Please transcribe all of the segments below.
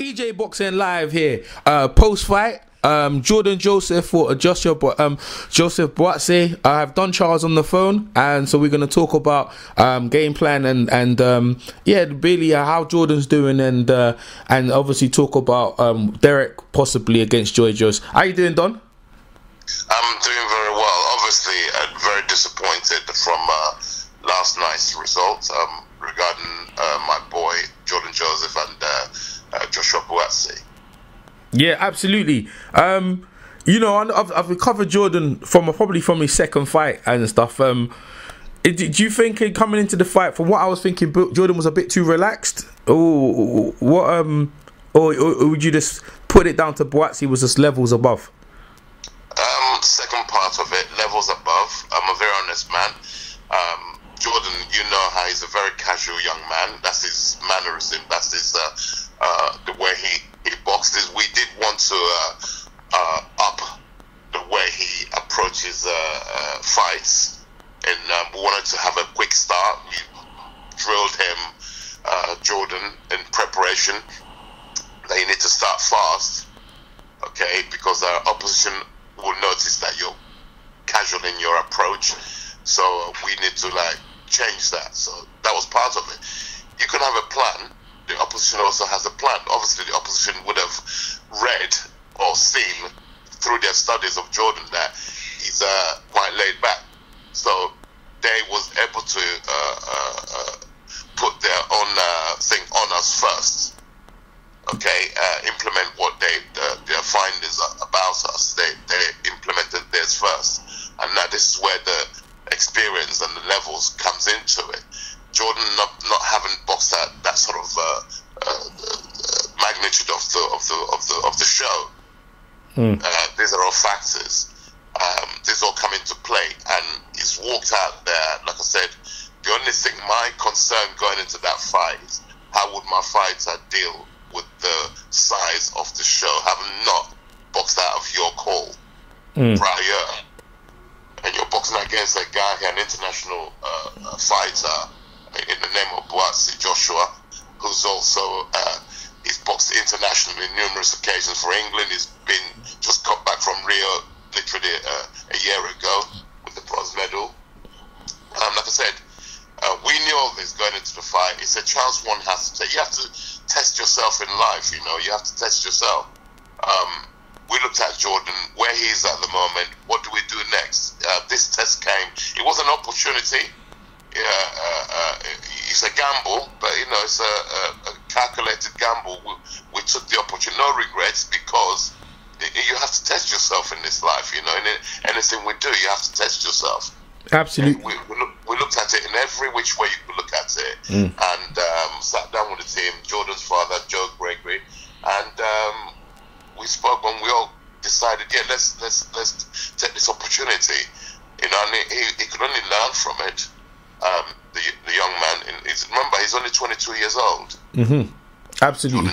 TJ Boxing Live here. Post fight, Jordan Joseph for Joseph Buatsi'S. I've done Charles on the phone, and so we're going to talk about game plan and yeah, really how Jordan's doing, and obviously talk about Derek possibly against Joy Joyce. How you doing, Don? I'm doing very well. Obviously, very disappointed from last night's results regarding my boy Jordan Joseph and Joshua Buatsi'S. Yeah, absolutely. You know, I've recovered Jordan probably from his second fight and stuff. Do you think coming into the fight, from what I was thinking, Jordan was a bit too relaxed, or what? Or would you just put it down to Buatsi'S was just levels above? Second part of it, levels above. I'm a very honest man. Jordan, you know how he's a very casual young man. That's his mannerism. That's his the way he boxes. We did want to up the way he approaches fights, and we wanted to have a quick start. We drilled him, Jordan, in preparation that you need to start fast, okay? Because our opposition will notice that you're casual in your approach, so we need to change that. So that was part of it. You can have a plan. The opposition also has a plan. Obviously, the opposition would have read or seen through their studies of Jordan that he's quite laid back. So they was able to put their own thing on us first. Okay, implement what their findings about us. They implemented theirs first, and now this is where the experience and the levels comes into it. Jordan not having boxed at that sort of magnitude of the show. These are all factors. These all come into play, and he's walked out there. Like I said, the only thing, my concern going into that fight is how would my fighter deal with the size of the show, having not boxed out of your call prior, and you're boxing against a guy, an international fighter in the name of Buatsi'S, Joshua, who's also he's boxed internationally numerous occasions for England. He's been just come back from Rio literally a year ago with the bronze medal. Like I said, we knew all this going into the fight. It's a chance one has to take. You have to test yourself in life, you know. You have to test yourself. We looked at Jordan, where he is at the moment. What do we do next? This test came. It was an opportunity. It's a gamble, but you know, it's a calculated gamble. We took the opportunity, no regrets, because you have to test yourself in this life. You know, in anything we do, you have to test yourself. Absolutely. We looked at it in every which way you could look at it, and sat down with the team, Jordan's father, Joe Gregory, and we spoke, and we all decided, yeah, let's take this opportunity. You know, and he could only learn from it. The young man, remember, he's only 22 years old. Absolutely.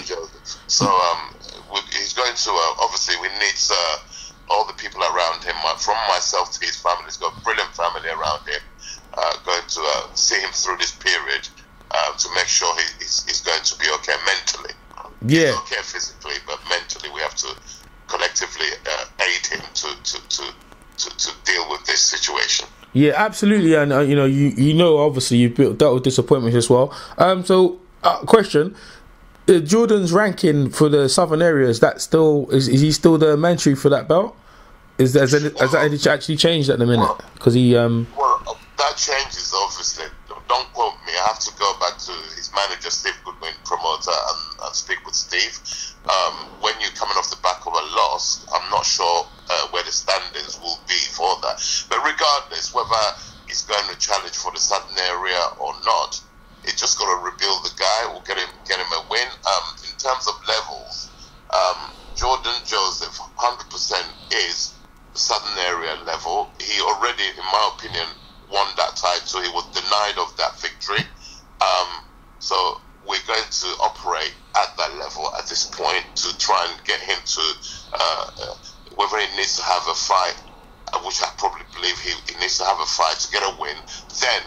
So he's going to obviously we need all the people around him, from myself to his family. He's got a brilliant family around him, going to see him through this period, to make sure he's going to be okay mentally. Yeah. He's okay physically, but mentally we have to collectively aid him to deal with this situation. Yeah, absolutely, and you know, obviously you've dealt with disappointment as well. So, question: Jordan's ranking for the southern area, is that still is he still the mentary for that belt? Has that actually changed at the minute? Because he well, that changes obviously. Don't quote me. I have to go back to his manager, Steve Goodwin, promoter, and speak with Steve. When you're coming off the back of a loss, I'm not sure where the standings will be for that. But regardless, whether he's going to challenge for the southern area or not, it's just got to rebuild the guy. We'll get him a win. In terms of levels, Jordan Joseph 100% is the southern area level. He already, in my opinion, won that title. He was denied of that victory. So we're going to operate at that level at this point to try and get him to whether he needs to have a fight, which I probably believe he needs to have a fight to get a win, then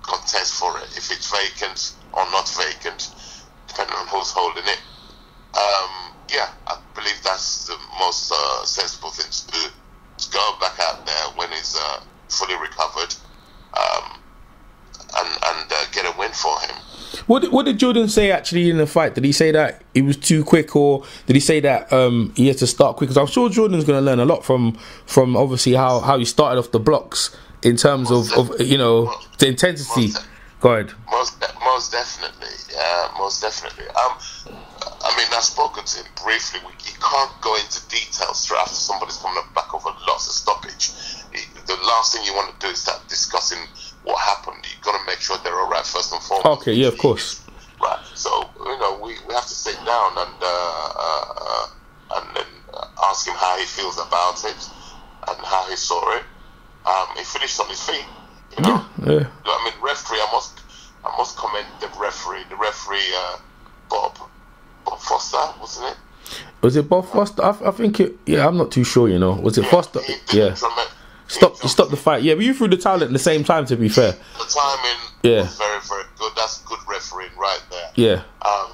contest for it. If it's vacant or not vacant, depending on who's holding it, Yeah, I believe that's the most sensible thing to do. To go back out there when he's fully recovered, and get a win for him. What did Jordan say actually in the fight? Did he say that he was too quick, or did he say that he had to start quick? Because I'm sure Jordan's going to learn a lot from obviously how he started off the blocks in terms of the intensity. Go ahead. Most definitely. I mean, I've spoken to him briefly. He can't go into details straight after somebody's coming back over loss of stoppage. The last thing you want to do is start discussing what happened. You've got to make sure they're all right first and foremost. Okay, yeah, of course. Right. So we have to sit down and then ask him how he feels about it and how he saw it. He finished on his feet. Yeah. I mean, referee. I must commend the referee. The referee, Bob Foster, wasn't it? Was it Bob Foster? I think it. Yeah, I'm not too sure. Was it Foster? Yeah. Stop the fight. Yeah, but you threw the towel at the same time. To be fair, the timing was very, very good. That's good refereeing right there. Yeah. And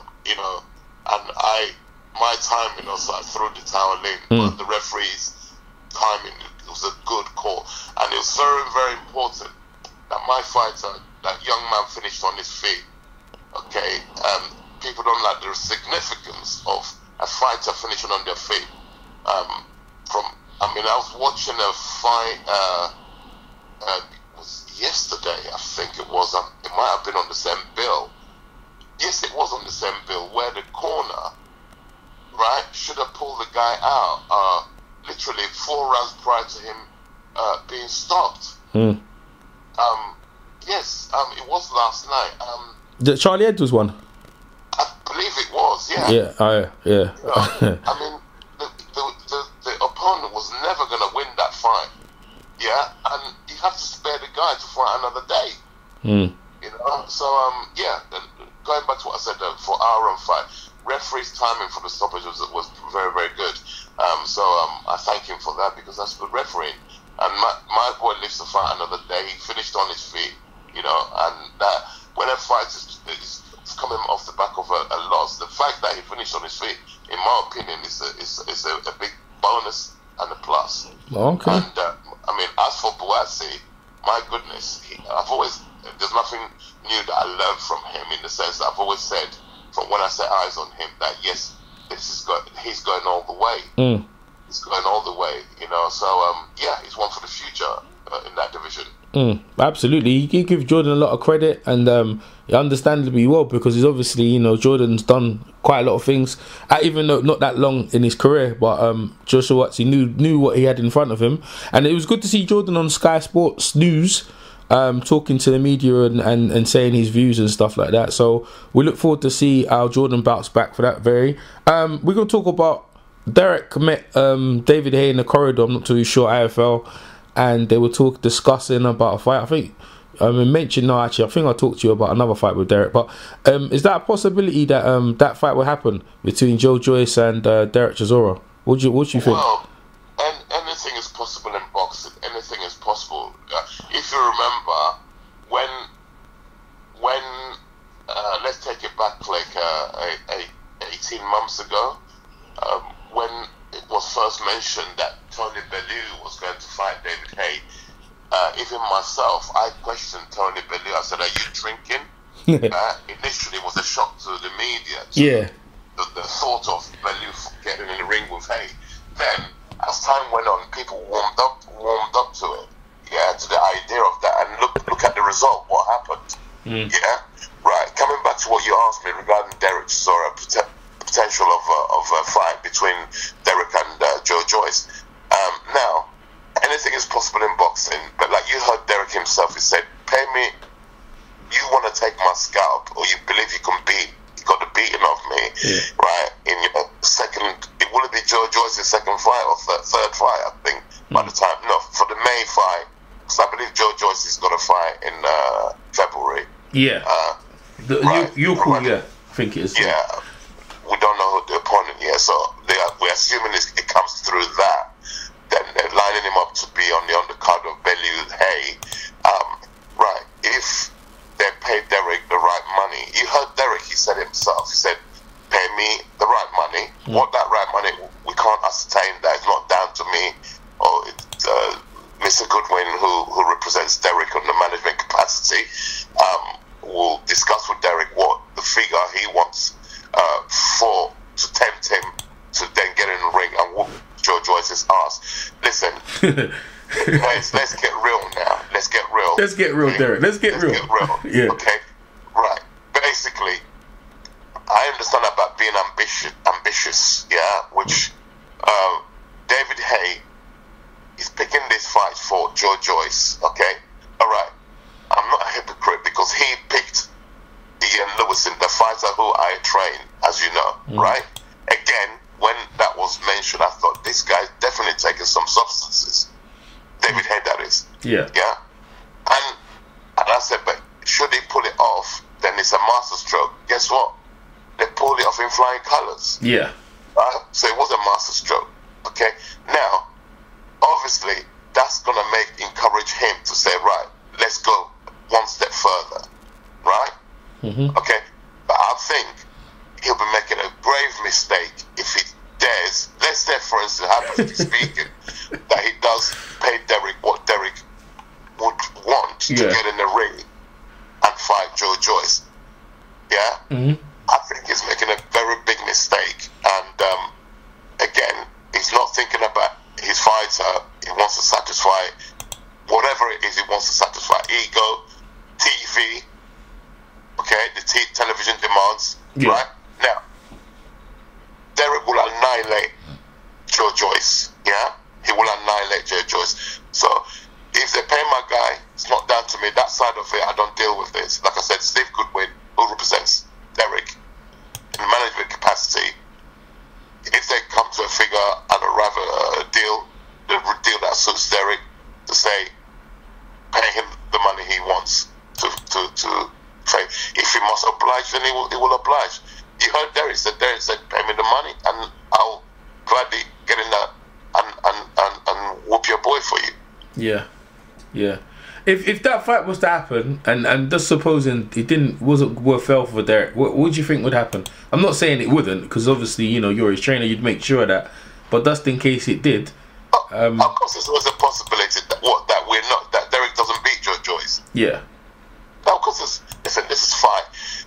my timing also, I threw the towel in, but the referee's timing, it was a good call, and it was very, very important that my fighter, that young man, finished on his feet. Okay. People don't like the significance of a fighter finishing on their feet. I was watching a fight. It was yesterday, I think it was. It might have been on the same bill. Yes, it was on the same bill where the corner, right, should have pulled the guy out. Literally 4 rounds prior to him being stopped. Yes, it was last night. The Charlie Edwards one. I believe it was, yeah. Yeah. I mean, the opponent was never going to win that fight, yeah, and you have to spare the guy to fight another day. So going back to what I said for our own fight, referee's timing for the stoppage was very, very good. So I thank him for that, because that's good refereeing. And my boy lives to fight another day. He finished on his feet, and when a fight is coming off the back of a loss, the fact that he finished on his feet, in my opinion, is a big bonus and a plus. Okay. And I mean, as for Buatsi, my goodness, there's nothing new that I learned from him, in the sense that I've always said, from when I set eyes on him, that yes, he's going all the way. He's going all the way, So he's one for the future in that division. Absolutely, you give Jordan a lot of credit, and understandably well, because he's obviously, Jordan's done quite a lot of things, even though not that long in his career. But Joshua Buatsi knew what he had in front of him, and it was good to see Jordan on Sky Sports News, talking to the media and saying his views and stuff like that. So we look forward to see how Jordan bounce back for that. We're going to talk about Derek met David Haye in the corridor. I'm not too sure, IFL, and they were discussing about a fight. I think I think I talked to you about another fight with Derek. But is that a possibility that that fight will happen between Joe Joyce and Derek Chisora? What do you think? Well, anything is possible in boxing. Anything is possible. If you remember, when let's take it back like 18 months ago, when it was first mentioned that Tony Bellew was going to fight David Haye, even myself, I questioned Tony Bellew. I said, "Are you drinking?" Initially, it was a shock to the media. The thought of Bellew getting in the ring with Haye. Then, as time went on, people warmed up to it. Yeah, to the idea of that, and look at the result. What happened? Yeah, right. Coming back to what you asked me regarding Derek Chisora, potential of a fight between Derek and Joe Joyce. Now, anything is possible in boxing, but like you heard Derek himself, he said, "Pay me. You want to take my scalp, or you believe you got the beating of me, right? In your second, it will be Joe Joyce's second fight or third fight, I think. By the time, no, for the May fight, because I believe Joe Joyce has got a fight in February. Yeah. You cool, yeah. I think it is. Yeah. We don't know who the opponent yet, so we're assuming it comes through that. Then they're lining him up to be on the undercard of Bellew Haye. Right. If they pay Derek the right money, you heard Derek, he said himself, he said, "Pay me the right money. What that right money, we can't ascertain that. It's not down to me or Mr. Goodwin, who represents Derek on the management capacity. Will discuss with Derek what the figure he wants to tempt him to then get in the ring and whoop Joe Joyce's ass. Listen, let's get real now. Let's get real. Let's get real, Derek. Let's get real. Yeah. Okay. Right. Basically, I understand about being ambitious. Yeah. Which David Hay is picking this fight for Joe Joyce. Okay. All right. I'm not a hypocrite because he picked Ian Lewison, the fighter who I train, as you know, right? Again, when that was mentioned, I thought this guy's definitely taking some substances. David Hay, that is. Yeah. Yeah. And I said, but should he pull it off, then it's a masterstroke. Guess what? They pulled it off in flying colours. Yeah. Right? So it was a masterstroke. Okay. Now, obviously, that's gonna encourage him to say, right, let's go one step further, right? Okay, but I think he'll be making a grave mistake if he dares. Let's say, for instance, hypothetically speaking, that he does pay Derek what Derek would want to get in the ring and fight Joe Joyce. Yeah, I think he's making a very big mistake. And again, he's not thinking about his fighter. He wants to satisfy whatever it is he wants to satisfy. Ego, TV, okay, the television demands, right? Now, Derek will annihilate Joe Joyce, yeah? He will annihilate Joe Joyce. So, if they pay my guy, it's not down to me. That side of it, I don't deal with this. Like I said, Steve Goodwin, who represents Derek in management capacity, if they come to a figure and arrive at a deal that suits Derek, to say, pay him the money he wants to pay. If he must oblige, then he will oblige. You heard Derek said, pay me the money and I'll gladly get in that and whoop your boy for you. Yeah. Yeah. If that fight was to happen, and just supposing it wasn't worth well for Derek, what do you think would happen? I'm not saying it wouldn't, because obviously, you know, you're his trainer, you'd make sure of that. But just in case it did, of course, there's always a possibility that Derek doesn't beat Joe Joyce. Yeah. Now, of course, listen, this is fine.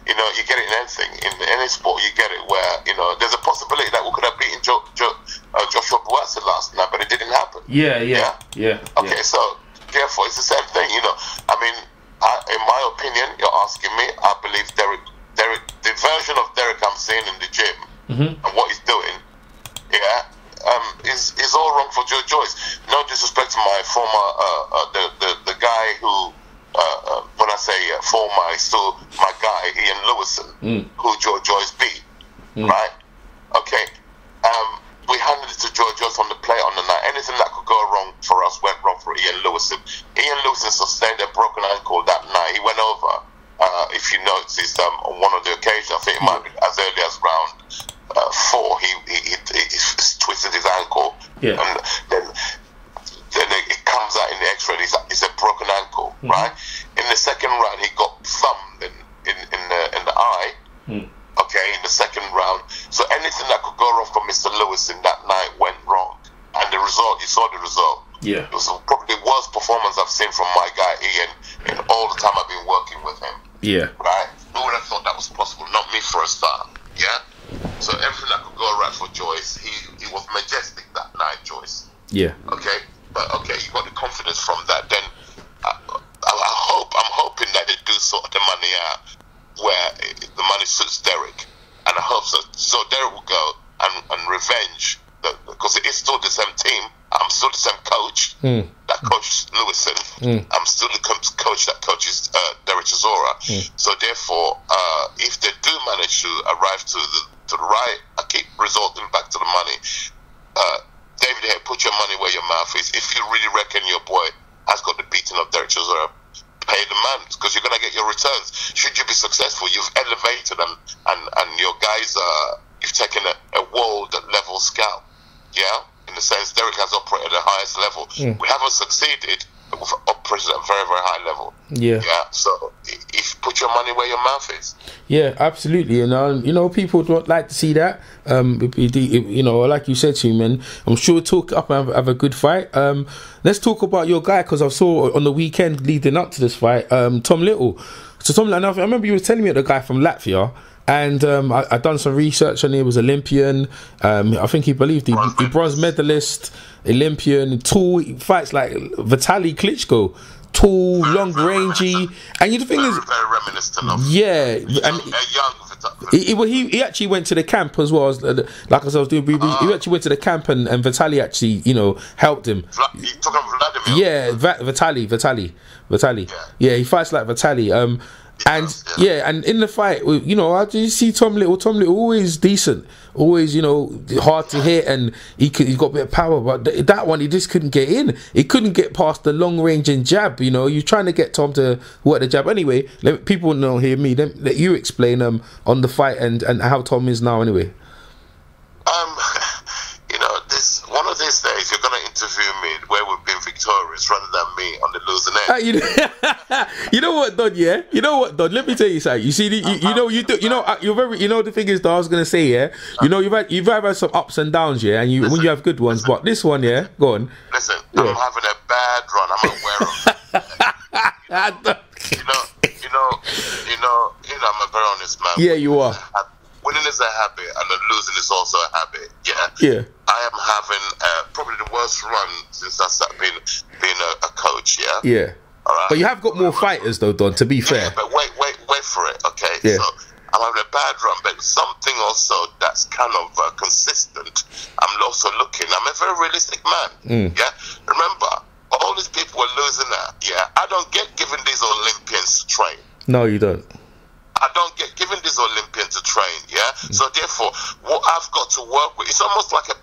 You know, you get it in anything, in any sport, you get it where, you know, there's a possibility that we could have beaten Joshua Buatsi'S last night, but it didn't happen. Yeah. Okay, so therefore, it's the same thing. You know, I mean, in my opinion, you're asking me. I believe Derek, the version of Derek I'm seeing in the gym and what he's doing, is all wrong for Joe Joyce. No disrespect to my former, the guy who, when I say former, he's still my guy, Ian Lewison, who Joe Joyce beat, right? Okay. We handed it to Joe Joyce on the play on the night. Anything that could go wrong for us went wrong for Ian Lewison. Ian Lewison sustained a broken ankle that night. He went over. If you noticed, on one of the occasions, I think it might be as early as round 4, he twisted his ankle, and then it comes out in the X-ray. It's a broken ankle, right? In the second round, he got thumbed in the eye. Okay, in the second round. So anything that could go wrong for Mr. Lewis in that night went wrong, and the result, you saw the result. Yeah, it was probably the worst performance I've seen from my guy Ian in all the time I've been working with him. Yeah, right. Who would have thought that was possible? Not me for a start. Yeah. So everything that could go right for Joyce, he was majestic that night, Joyce. Yeah. Okay, but okay, you got the confidence from that. Then I'm hoping that they do sort the money out where the money suits Derek, and I hope so. So Derek will go and revenge, because it is still the same team. I'm still the same coach that coaches Lewison. I'm still the coach that coaches Derek Chisora. So therefore, if they do manage to arrive to the right, I keep resorting back to the money. David, hey, put your money where your mouth is. If you really reckon your boy has got the beating of Derek Chisora, pay the man, because you're going to get your returns. Should you be successful, you've elevated and your guys, you've taken a world level scout. Yeah, in the sense Derek has operated at the highest level. We haven't succeeded, but we've operated at a very, very high level. Yeah. So if put your money where your mouth is. Yeah, absolutely. People don't like to see that. Like you said to me, man, I'm sure we'll talk up and have a good fight. Let's talk about your guy, because I saw on the weekend leading up to this fight, Tom Little. So Tom, I remember you were telling me the guy from Latvia. And I done some research on him. He was Olympian. I think he believed he bronze medalist, Olympian, tall. He fights like Vitaly Klitschko, tall, long, rangy. And the thing is, very reminiscent of he actually went to the camp as well. Like I was doing, he actually went to the camp, and Vitaly actually helped him. You talking about Vladimir? Yeah, Vitaly. Yeah, he fights like Vitaly. And in the fight, I do see Tom Little. Tom Little always decent, always hard to hit, and he got a bit of power. But that one, he just couldn't get in. He couldn't get past the long range and jab. You're trying to get Tom to work the jab. Anyway, people don't hear me. Let you explain on the fight and how Tom is now. Anyway, this one of these days you're gonna interview me where we've been victorious rather than me on the losing end. You know what, Don? Yeah, you know what, Don? Let me tell you something. You see, you're very. The thing is, that I was gonna say, yeah. You've had some ups and downs, yeah, and when you have good ones, but this one, yeah, go on. Listen, I'm having a bad run. I'm aware of it. I'm a very honest man. Yeah, you are. Winning is a habit, and then losing is also a habit. Yeah. Yeah. I am having probably the worst run since I started being a coach. Yeah. Yeah. All right. But you have got more fighters, though, Don. To be fair. But wait for it. Okay. Yeah. So I'm having a bad run, but something also that's kind of consistent. I'm also looking. I'm a very realistic man. Yeah. Remember, all these people were losing that. Yeah. I don't get given these Olympians to train. No, you don't. I don't get given this Olympian to train, yeah? So therefore, what I've got to work with, it's almost like a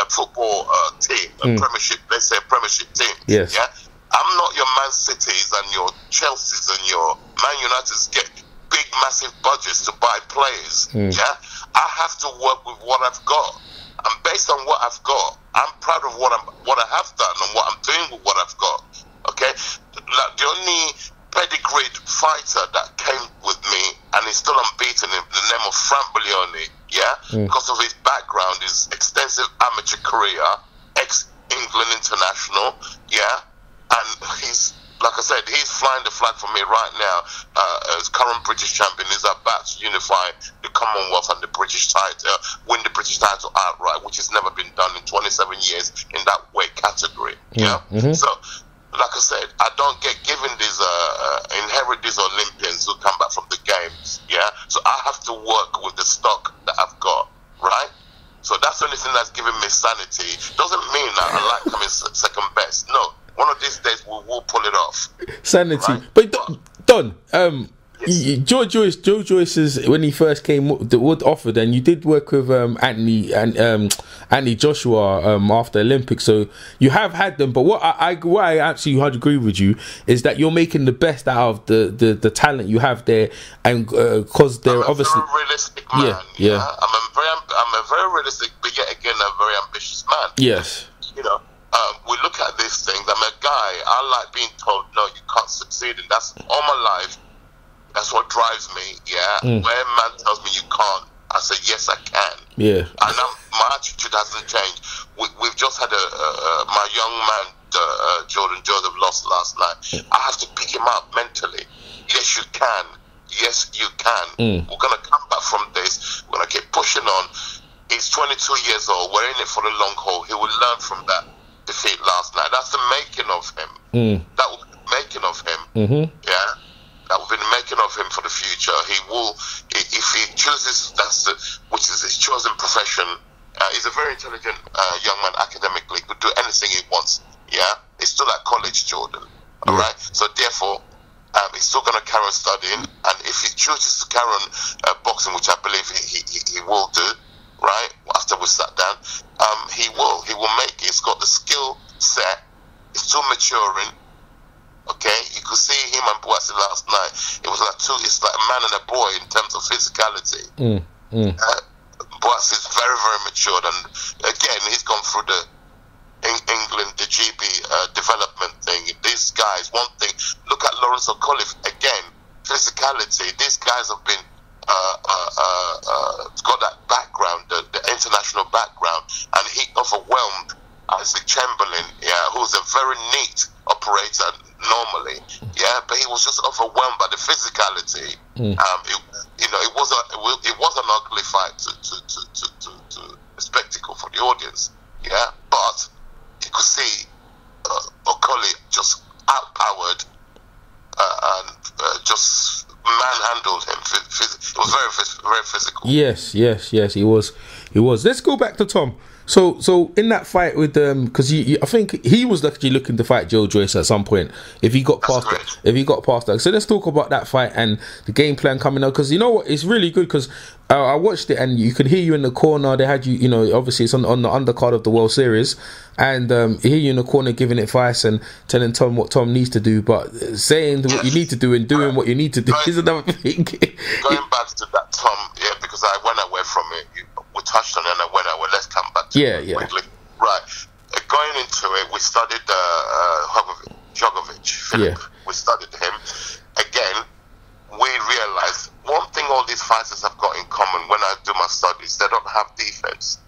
football team, a premiership, let's say a premiership team. Yes. Yeah? I'm not your Man Cities and your Chelseas and your Man Uniteds get big, massive budgets to buy players, yeah? I have to work with what I've got. And based on what I've got, I'm proud of what I have done and what I'm doing with what I've got, okay? Like the only pedigreed fighter that came with me and he's still unbeaten in the name of Frank Buglioni, because of his background, his extensive amateur career, ex-England international, and he's, like I said, he's flying the flag for me right now as current British champion. Is about to unify the Commonwealth and the British title, win the British title outright, which has never been done in 27 years in that weight category, So, like I said, I don't get given these, inherit these Olympians who come back from the games, So I have to work with the stock that I've got, right? So that's the only thing that's giving me sanity. Doesn't mean that I like coming second best. No, one of these days we will pull it off. Sanity. Right? But Don, Joe Joyce is, when he first came, the wood offered, and you did work with Anthony Joshua after Olympics, so you have had them. But what I actually agree with you is that you're making the best out of the talent you have there, and because they're obviously very realistic man. Yeah. I'm a very realistic, but yet again a very ambitious man. Yes. We look at these things. I'm a guy. I like being told no, you can't succeed, and that's all my life. That's what drives me, When a man tells me you can't, I say, yes, I can. Yeah. And my attitude hasn't changed. We've just had my young man, Jordan Joseph, lost last night. I have to pick him up mentally. Yes, you can. Yes, you can. We're going to come back from this. We're going to keep pushing on. He's 22 years old. We're in it for the long haul. He will learn from that defeat last night. That's the making of him. That was the making of him. Yeah. That will be the making of him for the future. He will, if he chooses, which is his chosen profession. He's a very intelligent young man academically. He could do anything he wants. Yeah, he's still at college, Jordan. All right. So therefore, he's still going to carry on studying. And if he chooses to carry on boxing, which I believe he will do, right? After we sat down, he will make it. He's got the skill set. He's still maturing. Okay, you could see him and Buatsi'S last night. It's like a man and a boy in terms of physicality. Buatsi'S is very, very matured, and again, he's gone through the England, the GB development thing. These guys, one thing. Look at Lawrence OKOLIE again. physicality. These guys have been got that background, the international background, and he overwhelmed Isaac Chamberlain, who's a very neat operator normally, but he was just overwhelmed by the physicality. It was an ugly fight to a spectacle for the audience, but you could see OKOLIE just outpowered and just manhandled him. It was very physical. Yes, he was. Let's go back to Tom. So in that fight with because I think he was actually looking to fight Joe Joyce at some point if he got past that. So let's talk about that fight and the game plan coming out, because you know what, it's really good because I watched it and you could hear you in the corner. They had you know, obviously it's on the undercard of the World Series, and you hear you in the corner giving advice and telling Tom what Tom needs to do, but saying what you need to do and doing what you need to do is another thing. Going back to that, Tom, because I went away from it. We touched on it and I went away. Let's come back to it quickly. Right. Going into it, we studied Djokovic, Philip. We studied him. Again, we realized one thing all these fighters have got in common when I do my studies, they don't have defense.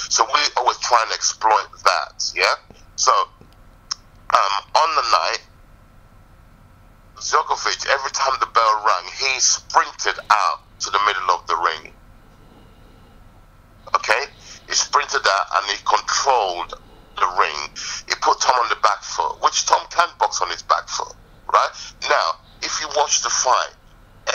So we always try and exploit that, So, on the night, Djokovic, every time the bell rang, he sprinted out to the middle of the ring. Okay? He sprinted out and he controlled the ring. He put Tom on the back foot, which Tom can box on his back foot, right? Now, if you watch the fight,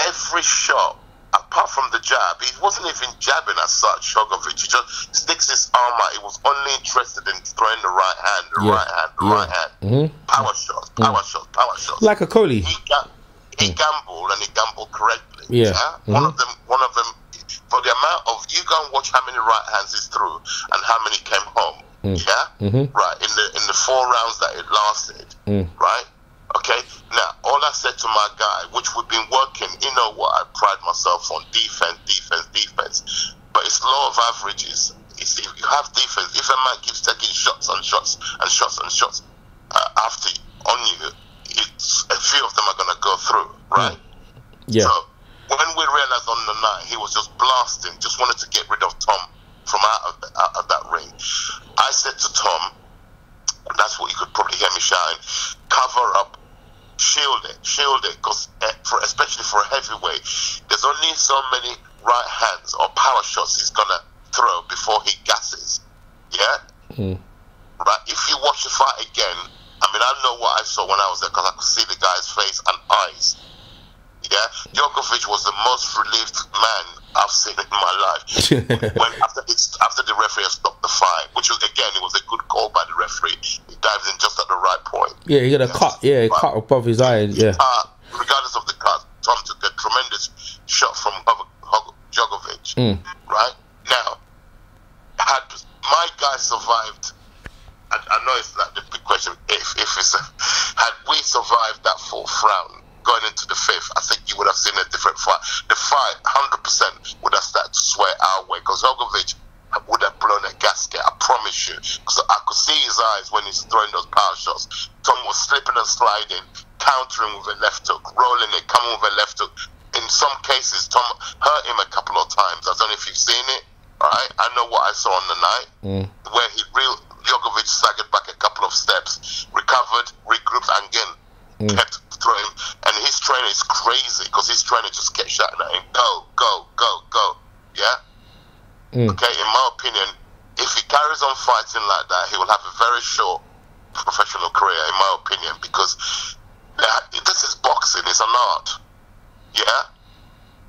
every shot, apart from the jab, he wasn't even jabbing as such, Djokovic. He just sticks his arm out. He was only interested in throwing the right hand, Power shots. Like OKOLIE. He gambled, and he gambled correctly. One of them, for the amount of, you go and watch how many right hands he's threw and how many came home. Right, in the 4 rounds that it lasted. Right? Okay? Now, all I said to my guy, which we've been working, you know what, I pride myself on defense. But it's law of averages. If you have defense, if a man keeps taking shots after on you, it's a few of them are going to go through, right? So when we realized on the night he was just blasting, just wanted to get rid of Tom from out of that ring, I said to Tom, that's what you could probably hear me shouting, cover up, shield it, because especially for a heavyweight, there's only so many right hands or power shots he's gonna throw before he gasses. Right? If you watch the fight again, I mean, I know what I saw when I was there because I could see the guy's face and eyes. Djokovic was the most relieved man I've seen in my life. When after the referee stopped the fight, which was, again, it was a good call by the referee. He dived in just at the right point. He got a cut. Cut above his eye. Regardless of the cut, Tom took a tremendous shot from Djokovic. Right now, had my guy survived, I know it's like the big question. If it's had we survived that 4th round, going into the 5th, I think you would have seen a different fight. The fight, 100%, would have started to sway our way, because Djokovic would have blown a gasket, I promise you. Because I could see his eyes when he's throwing those power shots. Tom was slipping and sliding, countering with a left hook, rolling it, coming with a left hook. In some cases, Tom hurt him a couple of times. I don't know if you've seen it, right? I know what I saw on the night, where Djokovic staggered back a couple of steps, recovered, regrouped, and again, kept throwing. And his trainer is crazy, because his trainer just kept shouting at him, go. Okay, in my opinion, if he carries on fighting like that, he will have a very short professional career, in my opinion, because this is boxing, it's an art.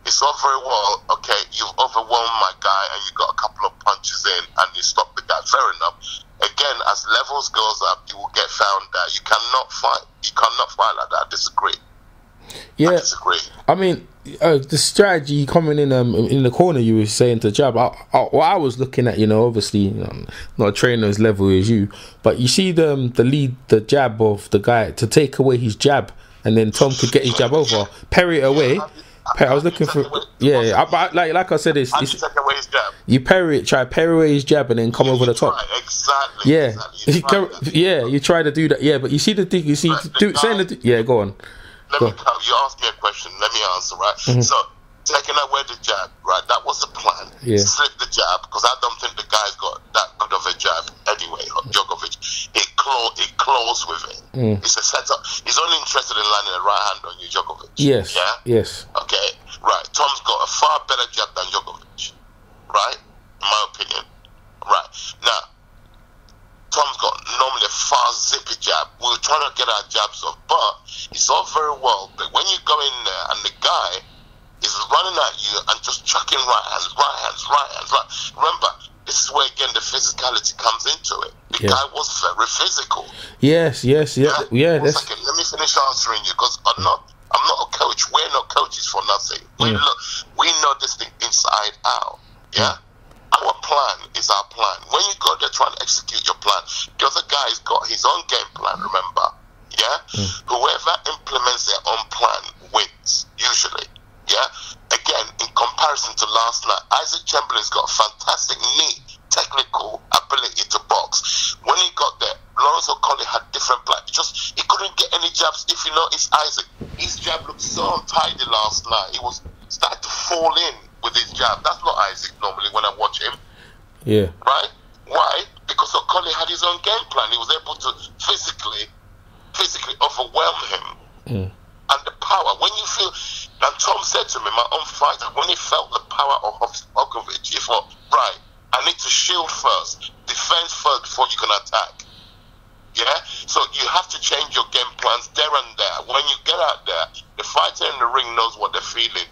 It's all very well, okay, you've overwhelmed my guy and you got a couple of punches in and you stopped the guy, fair enough. Again, as levels goes up, you will get found that you cannot fight like that. I disagree. I disagree. I mean, the strategy coming in the corner, you were saying to jab. I was looking at, obviously, not a trainer's level as you, but you see the jab of the guy to take away his jab, and then Tom could get his jab over, parry it away. I was looking for like I said, it's take away his jab. You parry away his jab and then come over the top. Exactly. You try to do that. But you see the thing. You see, go on. You asked me a question. Let me answer, right? So, taking away the jab, right? That was the plan. Yeah. Slip the jab, because I don't think the guy's got that good of a jab anyway. Djokovic, he claws with it. It's a setup. He's only interested in landing a right hand on you, Djokovic. Yes. Yeah. Yes. Okay. Right. Tom's got a far better jab than Djokovic. Right. In my opinion. Right. Now, Tom's got normally a fast, zippy jab. We were trying to get our jabs off, but it's all very well. But when you go in there and the guy is running at you and just chucking right hands. Remember, this is where again the physicality comes into it. The guy was very physical. Yes. One second, let me finish answering you, because I'm not a coach. We're not coaches for nothing. We know this thing inside out. Yeah. Our plan is our plan. When you go there trying to execute your plan, the other guy's got his own game plan, remember? Yeah? Whoever implements their own plan wins, usually. Yeah? Again, in comparison to last night, Isaac Chamberlain's got a fantastic knee, technical ability to box. When he got there, Lawrence Okolie had different plans. He couldn't get any jabs. If you notice Isaac, his jab looked so untidy last night. He was starting to fall in with his jab. That's not Isaac normally when I watch him. Yeah. Right? Why? Because Okolie had his own game plan. He was able to physically overwhelm him. And the power, when you feel, and Tom said to me, my own fighter, when he felt the power of Djokovic, he thought, right, I need to shield first, defend first before you can attack. Yeah? So you have to change your game plans there and there. When you get out there, the fighter in the ring knows what they're feeling.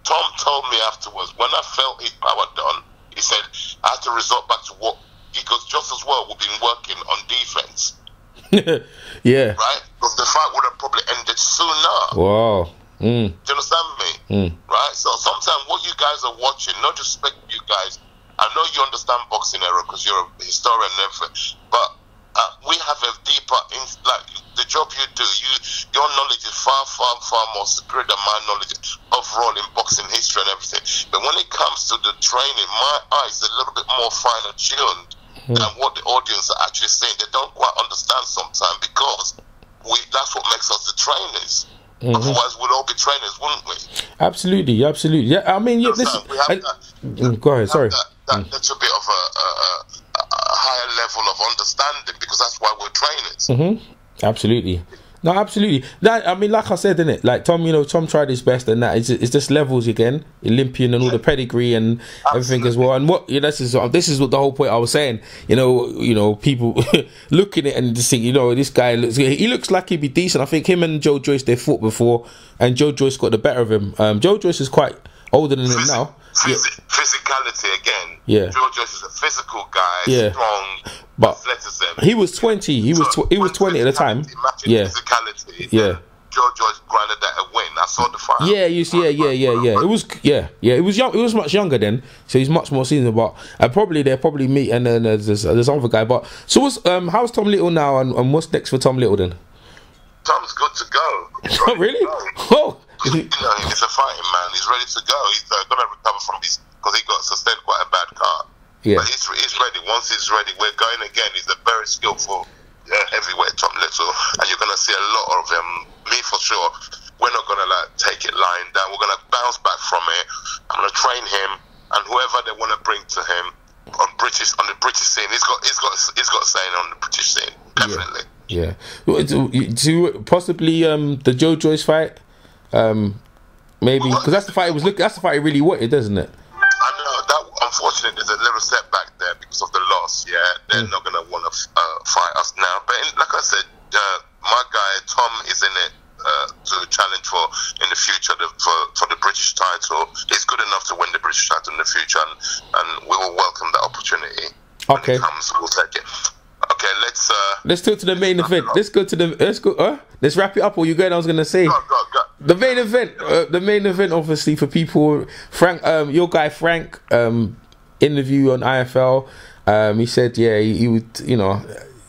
Tom told me afterwards, when I felt his power done, he said, I had to resort back to what, because just as well we've been working on defense. Yeah. Right? Because the fight would have probably ended sooner. Wow. Do you understand me? Right? So sometimes what you guys are watching, not just respect you guys, I know you understand boxing era because you're a historian and everything, but we have a deeper, like the job you do, your knowledge is far more superior than my knowledge overall in boxing history and everything. But when it comes to the training, my eyes are a little bit more finer tuned than what the audience are actually saying. They don't quite understand sometimes, because that's what makes us the trainers. Otherwise, we'd all be trainers, wouldn't we? Absolutely. Yeah, I mean, yeah, go ahead. Sorry. That's a bit of a higher level of understanding, because that's why we're trainers. Absolutely. No, absolutely. That, I mean, like I said, isn't it? Like Tom, Tom tried his best, and that it's just levels again, Olympian and all the pedigree and everything as well. And what this is what the whole point I was saying. People look at it and just think, this guy looks like he'd be decent. I think him and Joe Joyce, they fought before, and Joe Joyce got the better of him. Joe Joyce is quite older than him now. Physicality again. Yeah. Joe Joyce is a physical guy, strong, but athleticism. He was 20. He was 20 at the time. Yeah. Physicality. Yeah. Joe Joyce grinded that a win. I saw the fight. Yeah. It was young. It was much younger then, so he's much more seasoned. But they'll probably meet, and then there's other guy. But so how's Tom Little now, and what's next for Tom Little then? Tom's good to go. Oh, really? Oh. He's a fighting man. He's ready to go. He's going to recover from his, because he got sustained quite a bad cut. Yeah. But he's ready. Once he's ready, we're going again. He's a very skillful heavyweight, Tom Little, and you're going to see a lot of him. Me for sure. We're not going to take it lying down. We're going to bounce back from it. I'm going to train him, and whoever they want to bring to him on the British scene. He's got a saying on the British scene, definitely. Yeah. To possibly the Joe Joyce fight. Maybe because that's the fight that's the fight he really wanted, isn't it? I know that. Unfortunately, there's a little setback there because of the loss. Yeah, they're not going to want to fight us now. But like I said, my guy Tom is in it to challenge in the future for the British title. He's good enough to win the British title in the future, and we will welcome that opportunity. Okay, when it comes, we'll take it. Okay, let's talk to the main event. Let's wrap it up. Or you going? I was gonna say go. The main event. The main event, obviously, for people. Frank, your guy Frank, interview on IFL. He said, he would,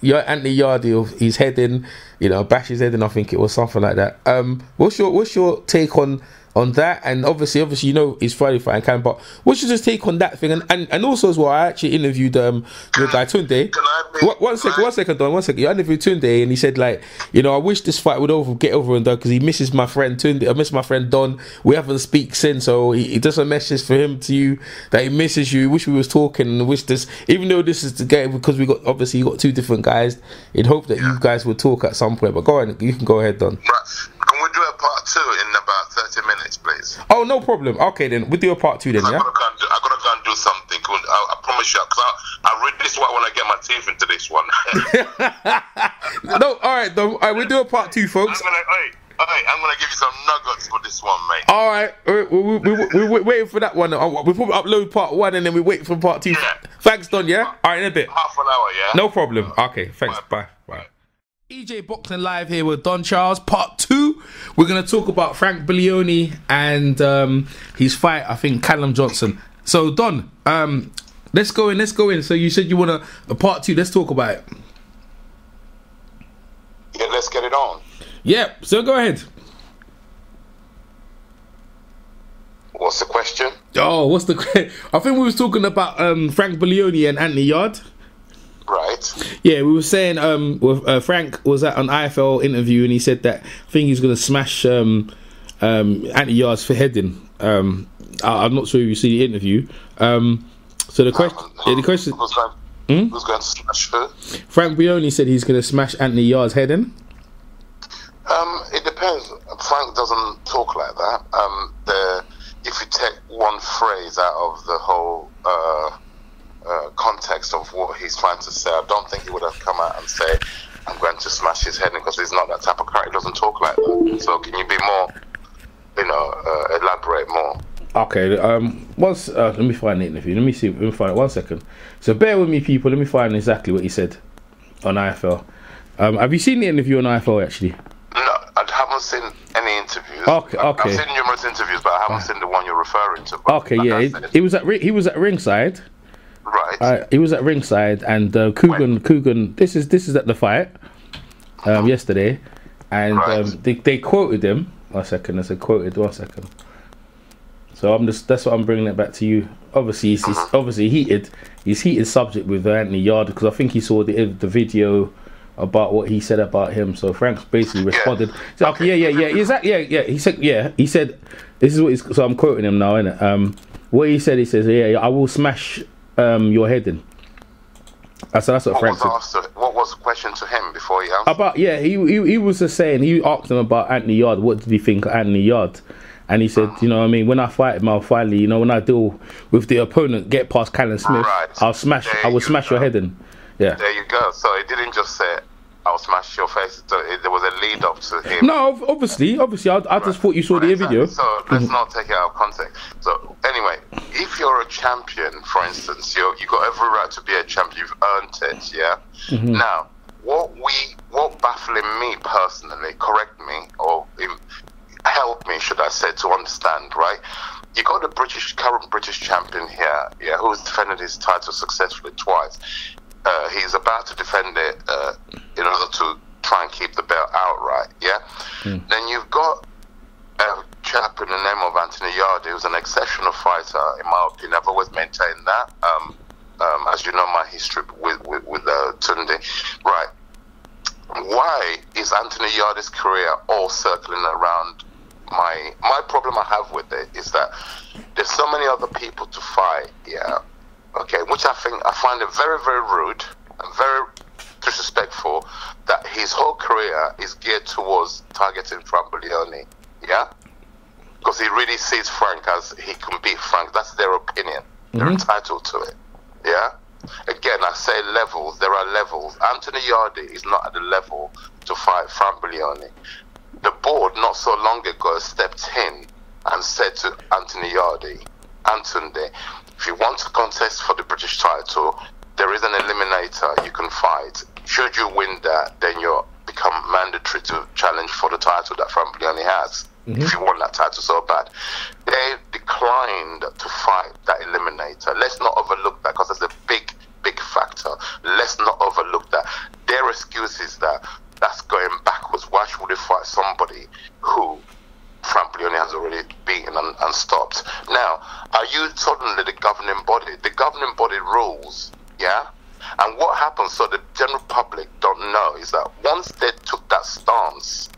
your Anthony Yardy, his head in, bash his head in. I think it was something like that. What's your take on on that, and obviously you know it's Friday fight and can, but what's your just take on that thing? And also as well, I actually interviewed the guy Tunde. One second, Don. 1 second. I interviewed Tunde, and he said, like, you know, I wish this fight would get over and done because he misses my friend Tunde. I miss my friend Don. We haven't speak since, so he does a message for him to you that he misses you. Wish we was talking, and wish this, even though this is the game, because you got two different guys. In hope that you guys would talk at some point. But go on, you can go ahead, Don. Right. Can we do a part 2 in about 30 minutes, please? Oh, no problem. Okay, then we'll do a part 2 then. Yeah. I gotta go and do something. I promise you, because I read this one when I get my teeth into this one. No, all right, Don. All right, we'll do a part 2, folks. I'm gonna give you some nuggets for this one, mate. All right, we're waiting for that one. We'll probably upload part 1 and then we wait for part 2. Yeah. Thanks, Don. Yeah. All right, in a bit. Half an hour. Yeah. No problem. Okay. Thanks. Bye. EJ Boxing Live here with Don Charles, part 2. We're going to talk about Frank Buglioni and his fight, I think, Callum Johnson. So, Don, let's go in. So you said you want a part 2. Let's talk about it. Yeah, let's get it on. Yeah, so go ahead. What's the question? Oh, what's the question? I think we was talking about Frank Buglioni and Anthony Yard. Right. Yeah, we were saying Frank was at an IFL interview and he said that I think he's going to smash Anthony Yard's for heading. I'm not sure if you see the interview. So the question. Who's going to smash who? Frank Buglioni said he's going to smash Anthony Yard's heading. It depends. Frank doesn't talk like that. If you take one phrase out of the whole context of what he's trying to say, I don't think he would have come out and say, I'm going to smash his head in, because he's not that type of character. He doesn't talk like that. So can you be more, elaborate more? Okay, let me find the interview. Let me find it. 1 second. So bear with me, people. Let me find exactly what he said on IFL. Have you seen the interview on IFL, actually? No, I haven't seen any interviews. Okay. I've seen numerous interviews, but I haven't seen the one you're referring to. Okay, yeah. He was at ringside. Right. He was at ringside, and Coogan. This is at the fight yesterday, and right. They quoted him. 1 second. I said quoted. 1 second. So that's what I'm bringing it back to you. Obviously, obviously heated. He's heated subject with Anthony Yard, because I think he saw the video about what he said about him. So Frank's basically responded. So, He said this is what he's. So I'm quoting him now, innit? What he said, I will smash your head in. So that's what Frank said. What was the question to him before he answered? He was just saying, he asked him about Anthony Yard. What did he think of Anthony Yard? And he said, you know what I mean, when I fight him, I'll finally, when I deal with the opponent, get past Callum Smith, right. I will smash your head in. Yeah. There you go. So he didn't just say, I'll smash your face. There was a lead up to him. No, obviously. I just thought you saw the video. So let's not take it out of context. So anyway, if you're a champion, for instance, you got every right to be a champion. You've earned it, yeah? Mm-hmm. Now, what baffling me personally, correct me, or help me, should I say, to understand, right? You got the current British champion here, yeah, who's defended his title successfully twice. He's about to defend it in order to try and keep the belt outright, yeah? Then you've got a chap in the name of Anthony Yarde, who's an exceptional fighter, in my opinion. I've always maintained that. As you know, my history with Tunde. Right. Why is Anthony Yarde's career all circling around my problem I have with it is that there's so many other people to fight, yeah, okay, which I find it very, very rude and very disrespectful that his whole career is geared towards targeting Frank Buglioni, yeah, because he really sees Frank as he can beat Frank. That's their opinion. They're entitled to it, yeah. Again, I say levels. There are levels. Anthony Yarde is not at the level to fight Frank Buglioni. The board not so long ago stepped in and said to Anthony Yarde, Antunde, if you want to contest for the British title, there is an eliminator you can fight. Should you win that, then you become mandatory to challenge for the title that Frank Buglioni has. If you want that title so bad. They declined to fight that eliminator. Let's not overlook that, because it's a big, big factor. Let's not overlook that. Their excuse is that that's going backwards. Why should they fight somebody who Frank Buglioni has already governing body rules, yeah? And what happens, so the general public don't know, is that once they took that stance,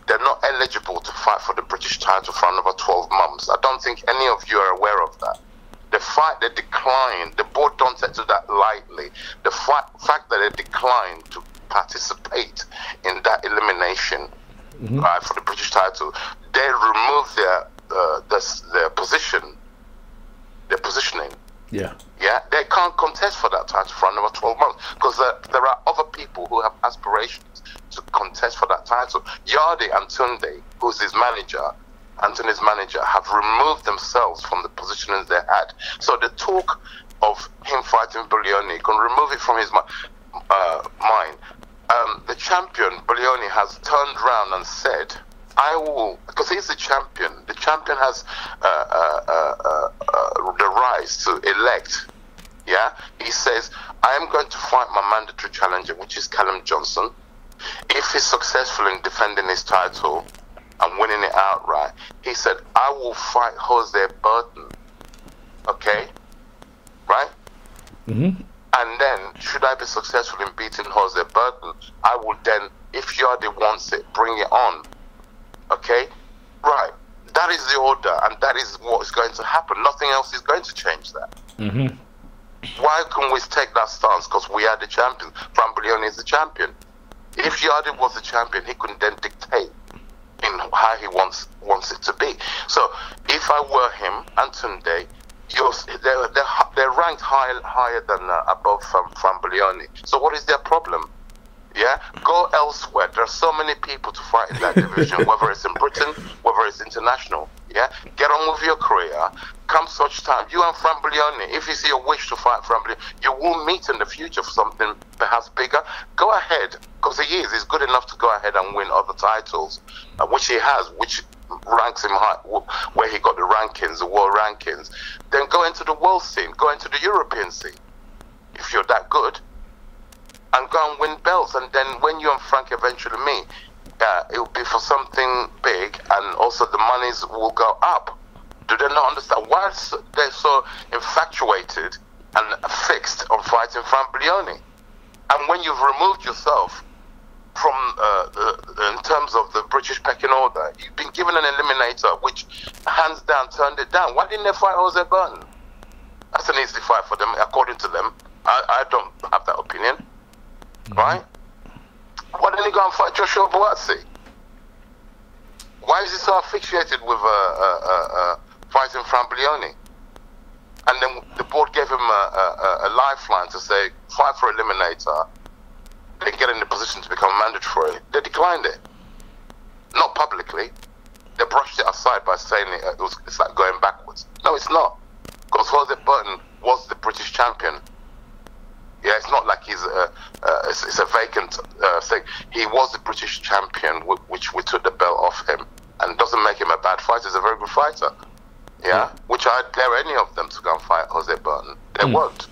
they're not eligible to fight for the British title for another 12 months. I don't think any of you are aware of that. The fact they declined, the board don't take to that lightly. The fact that they declined to participate in that elimination for the British title, they removed their positioning. Yeah. Yeah, they can't contest for that title for another 12 months because there are other people who have aspirations to contest for that title. Yarde and Tunde, who's his manager, Anthony's manager, have removed themselves from the positionings they had. So the talk of him fighting Buglioni, you can remove it from his mind. The champion, Buglioni, has turned around and said, I will, because he's the champion. The champion has the right to elect. Yeah, he says, I am going to fight my mandatory challenger, which is Callum Johnson. If he's successful in defending his title and winning it outright, he said, I will fight Jose Burton. Okay, right? And then, should I be successful in beating Jose Burton, I will then, if Yarde wants it, bring it on. Okay, right. That is the order, and that is what is going to happen. Nothing else is going to change that. Why can we take that stance? Because we are the champions. Fran Buglioni is the champion. If Yarde was the champion, he could then dictate in how he wants it to be. So, if I were him and Tunde, they're ranked higher than above Fran Buglioni. So, what is their problem? Yeah, go elsewhere. There are so many people to fight in that division, whether it's in Britain, whether it's international. Yeah, get on with your career. Come such time, you and Fran Buglioni, if you see a wish to fight Fran Buglioni, you will meet in the future for something perhaps bigger. Go ahead, because he's good enough to go ahead and win other titles, which he has, which ranks him high, where he got the rankings, the world rankings. Then go into the world scene, go into the European scene, if you're that good. And go and win belts, and then when you and Frank eventually meet, it will be for something big, and also the monies will go up. Do they not understand why they're so infatuated and fixed on fighting Fran Buglioni? And when you've removed yourself from in terms of the British pecking order, you've been given an eliminator which hands down turned it down. Why didn't they fight Jose Burton? That's an easy fight for them, according to them. I don't have that opinion. Right? Why didn't he go and fight Joshua Buatsi? Why is he so asphyxiated with fighting Fran Buglioni? And then the board gave him a lifeline to say, fight for eliminator, then get in the position to become mandatory. They declined it. Not publicly. They brushed it aside by saying it's like going backwards. No, it's not. Because Jose Burton was the British champion. Yeah, it's not like it's a vacant thing. He was the British champion, which we took the belt off him, and doesn't make him a bad fighter. He's a very good fighter. Yeah, which I'd dare any of them to go and fight Jose Burton. They won't.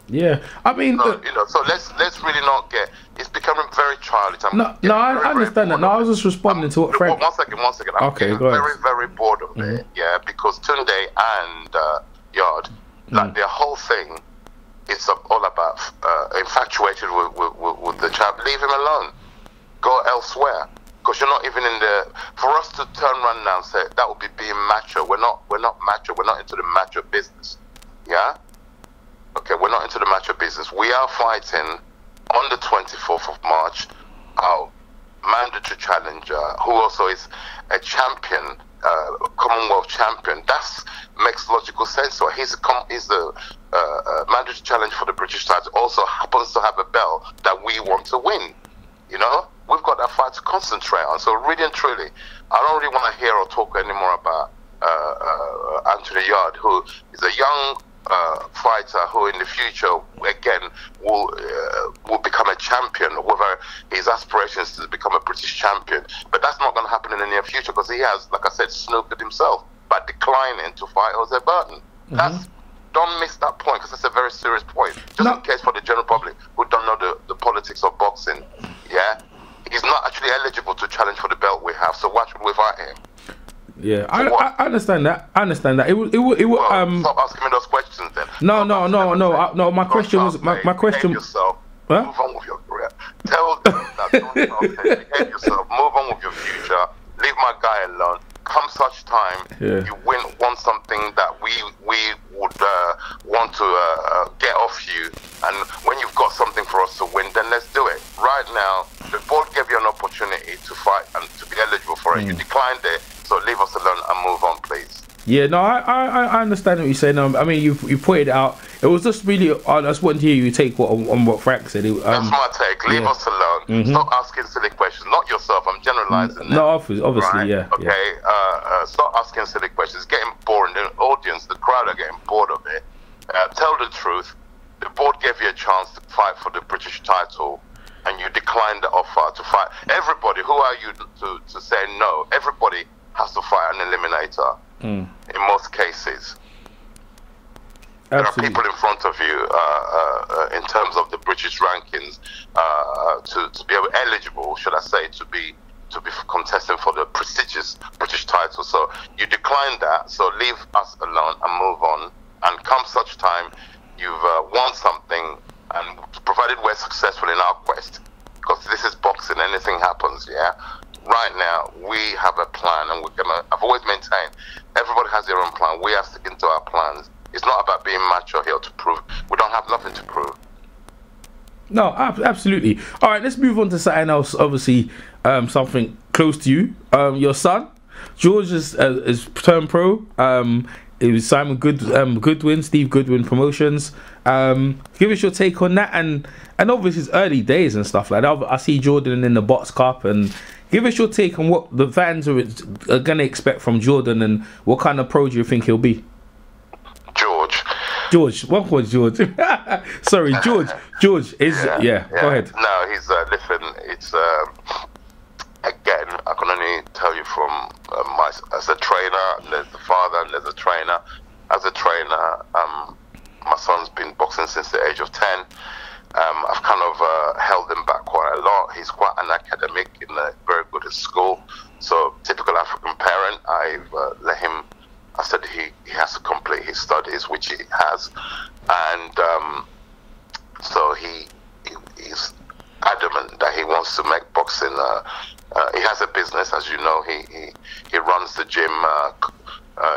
Yeah, I mean, so, so let's really not get. It's becoming very childish. I understand that. No, I was just responding to what Frank. One second. I'm okay, go ahead. Very bored of it. Yeah, because Tunde and Yard, like their whole thing. It's all about infatuated with the champ. Leave him alone. Go elsewhere. Because you're not even in the. For us to turn around now and say that would be being macho. We're not macho. We're not into the macho business. Yeah. Okay, we're not into the macho business. We are fighting on the 24th of March. Our mandatory challenger, who also is a champion. Commonwealth champion. That makes logical sense. So he's the mandatory challenge for the British title. Also happens to have a belt that we want to win. You know, we've got that fight to concentrate on. So really and truly, I don't really want to hear or talk anymore about Anthony Yard, who is a young fighter who in the future again will become a champion, whether his aspirations to become a British champion. But that's not going to happen in the near future because he has, like I said, snooped himself by declining to fight Jose Burton. Don't miss that point because that's a very serious point. Just in case for the general public who don't know the politics of boxing, yeah, he's not actually eligible to challenge for the belt we have. So why should we fight him? Yeah. I understand that. I understand that. It would. Stop asking me those questions then. No. My question was my question. Behave yourself. Huh? Move on with your career. Tell them that. Behave yourself. Move on with your future. Leave my guy alone. Come such time, you want something that we would want to get off you, and when you've got something for us to win, then let's do it. Right now, the board gave you an opportunity to fight and to be eligible for it. You declined it, so leave us alone and move on, please. Yeah, no, I understand what you're saying. I mean, you put it out. It was just really, I just wanted to hear you take on what Frank said. That's my take. Leave us alone. Stop asking silly questions. Not yourself. I'm generalizing. No, obviously, right? yeah. Okay. Stop asking silly questions. It's getting boring. The audience, the crowd are getting bored of it. Tell the truth. The board gave you a chance to fight for the British title, and you declined the offer to fight. Everybody, who are you to say no? Everybody has to fight an eliminator. In most cases. Absolutely. There are people in front of you in terms of the British rankings to be eligible, should I say, to be contesting for the prestigious British title. So you declined that, so leave us alone and move on. And come such time, you've won something, and provided we're successful in our quest, because this is boxing, anything happens, yeah? Right now, we have a plan, and I've always maintained, everybody has their own plan. We have to stick into our plans. It's not about being macho here to prove. We don't have nothing to prove. No, absolutely. All right, let's move on to something else. Obviously, something close to you. Your son, George, is turned pro. It was Simon Goodwin, Steve Goodwin Promotions. Give us your take on that, and obviously it's early days and stuff like that. I see Jordan in the Box Cup, and give us your take on what the fans are going to expect from Jordan, and what kind of pro do you think he'll be? George, what was George? Sorry, George is yeah. Go ahead. No, he's listen. It's again, I can only tell you from as a trainer. There's the father, and there's a trainer. As a trainer, my son's been boxing since the age of 10. I've kind of held him back quite a lot. He's quite an academic and very good at school. So, typical African parent, I've let him. I said he has to complete his studies, which he has, and so he's adamant that he wants to make boxing. He has a business, as you know. He runs the gym.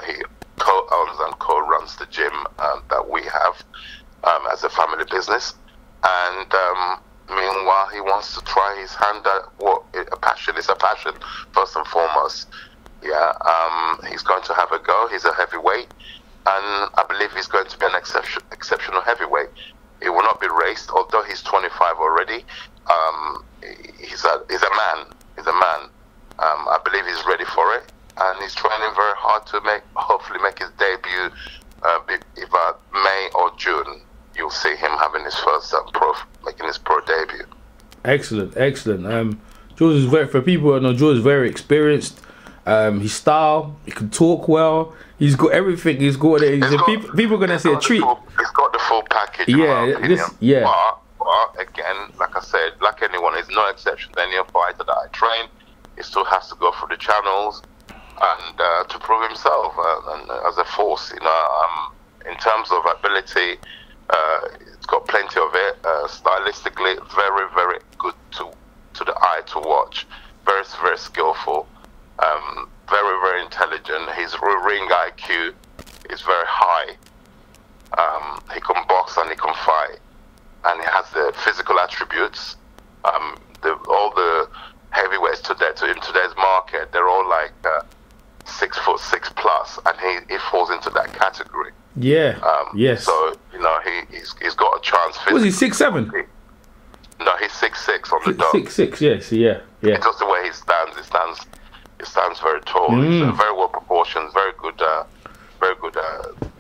He co-owns and co-runs the gym that we have as a family business, and meanwhile he wants to try his hand at what a passion is. A passion first and foremost. Yeah, he's going to have a go. He's a heavyweight, and I believe he's going to be an exceptional heavyweight. He will not be raced, although he's 25 already. He's a man. He's a man. I believe he's ready for it, and he's training very hard to hopefully make his debut. Either May or June, you'll see him having his first making his pro debut. Excellent. George is for people who know, George is very experienced. His style, he can talk well. He's got everything. People are gonna say a treat. He's got the full package. Yeah, But again, like I said, like anyone, he's no exception to any fighter that I train. He still has to go through the channels and to prove himself and as a force. In terms of ability, it's got plenty of it. Stylistically, very, very good to the eye to watch. Very, very skillful. Very, very intelligent. His ring IQ is very high. He can box and he can fight, and he has the physical attributes. All the heavyweights in today's market, they're all like 6'6" plus, and he falls into that category. Yeah. Yes. So he's got a chance. Was he 6'7"? No, he's 6'6" on the dot. 6'6", yes, yeah. It's just the way he stands. He stands very tall. He's very well proportioned, very good,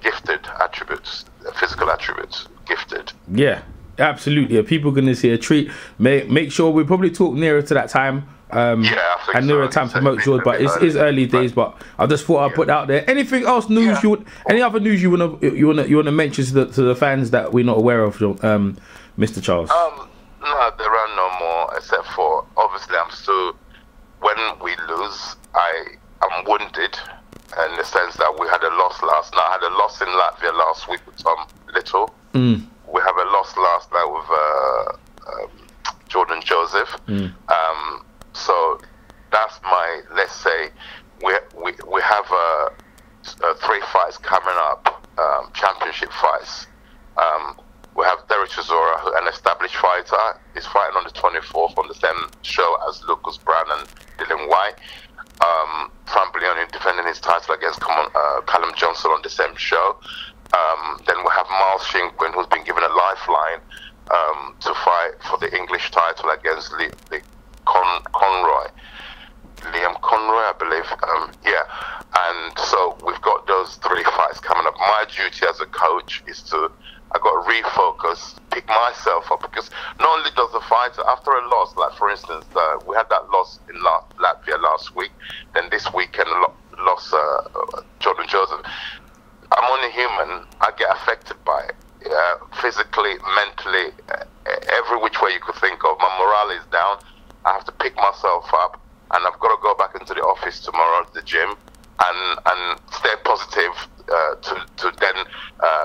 gifted attributes, physical attributes, gifted. Yeah, absolutely. Are people going to see a treat? Make sure we probably talk nearer to that time. I think and nearer time to promote George, but it's early days. But I just thought I'd put out there. Anything else news any other news you wanna mention to the fans that we're not aware of, Mr. Charles? No, there are no more, except for obviously I'm still. When we lose, I'm wounded. the sense that we had a loss last night. I had a loss in Latvia last week with Tom Little. We have a loss last night with Jordan Joseph. So that's my, let's say, we have 3 fights coming up, championship fights. We have Derek Chisora, an established fighter. He's fighting on the 24th on the same show as Lucas Brown and Dylan White. Frank Leone defending his title against Callum Johnson on the same show. Then we have Miles Shinkwin, who's been given a lifeline to fight for the English title against Liam Conroy, I believe. And so we've got those 3 fights coming up. My duty as a coach is I got to refocus, pick myself up, because not only does the fighter, after a loss, like for instance, we had that loss in Latvia last week, then this weekend lost Jordan Joseph. I'm only human. I get affected by it. Physically, mentally, every which way you could think of. My morale is down. I have to pick myself up, and I've got to go back into the office tomorrow, the gym, and stay positive to then,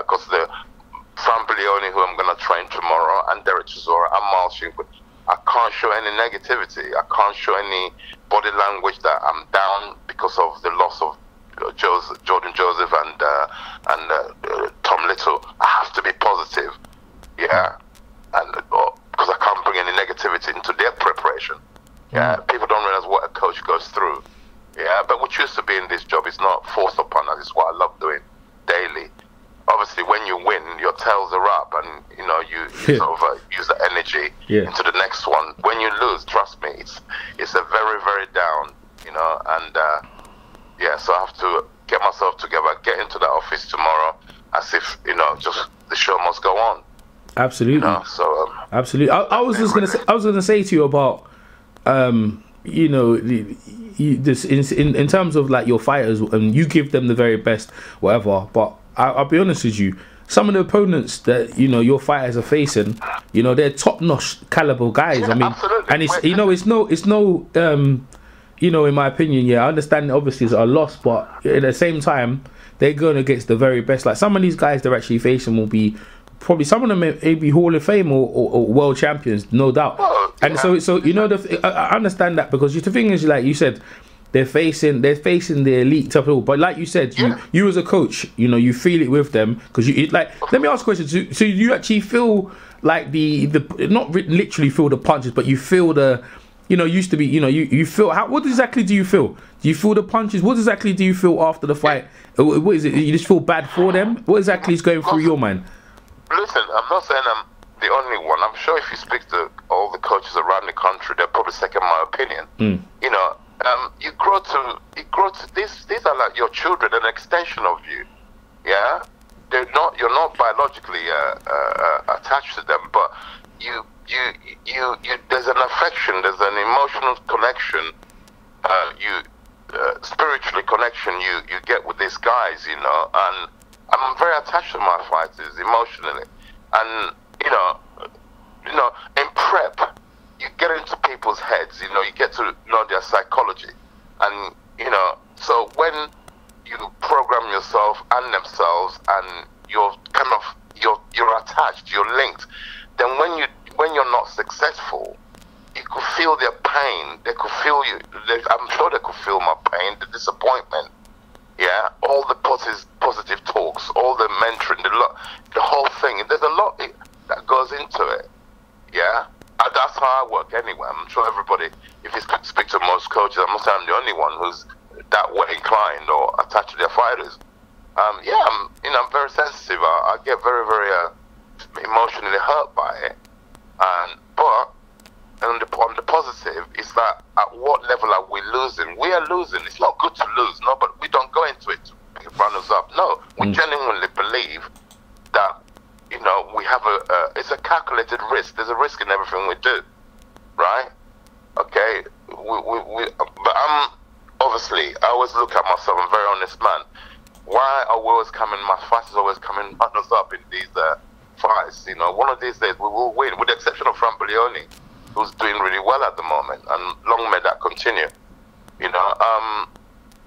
because the Fran Leone, who I'm going to train tomorrow, and Derek Chisora, and Miles Shinkwin, I can't show any negativity. I can't show any body language that I'm down because of the loss of Jordan Joseph and Tom Little. I have to be positive, and because I can't bring any negativity into their preparation. People don't realize what a coach goes through. But what used to be in this job is not forced upon us. It's what I love doing daily. Obviously, when you win, your tails are up, and you sort of use the energy into the next one. When you lose, trust me, it's a very, very down, and so I have to get myself together, get into the office tomorrow, as if just the show must go on. Absolutely. Absolutely. I was gonna say to you about this in terms of like your fighters, and you give them the very best, whatever. But I'll be honest with you, some of the opponents that your fighters are facing, they're top-notch caliber guys. I mean, absolutely. And it's no in my opinion, I understand obviously it's a loss, but at the same time they're going against the very best. Like some of these guys they're actually facing will be probably, some of them may be Hall of Fame or world champions, no doubt. And so I understand that, because the thing is, like you said, they're facing the elite top level. But like you said, you as a coach, you feel it with them, because let me ask a question. So you actually feel like the not literally feel the punches, but you feel the used to be you feel what exactly do you feel? Do you feel the punches? What exactly do you feel after the fight? What is it? You just feel bad for them? What exactly is going through your mind? Listen, I'm not saying I'm the only one. I'm sure if you speak to all the coaches around the country, they'll probably second my opinion. You grow to these are like your children, an extension of you. You're not biologically attached to them, but you there's an affection, there's an emotional connection, spiritually connection you get with these guys, and I'm very attached to my fighters emotionally, and in prep you get into people's heads, you get to know their psychology, and so when you program yourself and themselves, and you're attached, you're linked, then when you're not successful, you could feel their pain. They could feel you. I'm sure they could feel my pain, the disappointment. All the positive talks, all the mentoring, the whole thing. There's a lot that goes into it. And that's how I work anyway. I'm sure everybody, if you speak to most coaches, I'm not saying I'm the only one who's that way inclined or attached to their fighters. I'm very sensitive. I get very, very emotionally hurt by it. But on the positive is that at what level are we losing? We are losing. It's not good to lose, no, but we don't go into it to pick runners up. No, we genuinely believe that we have it's a calculated risk. There's a risk in everything we do, right? Okay, but I'm obviously, I always look at myself. I'm a very honest man. Why are we always coming? My fighters always coming runners up in these fights. One of these days we will win, with the exception of Fran Leone, who's doing really well at the moment, and long may that continue.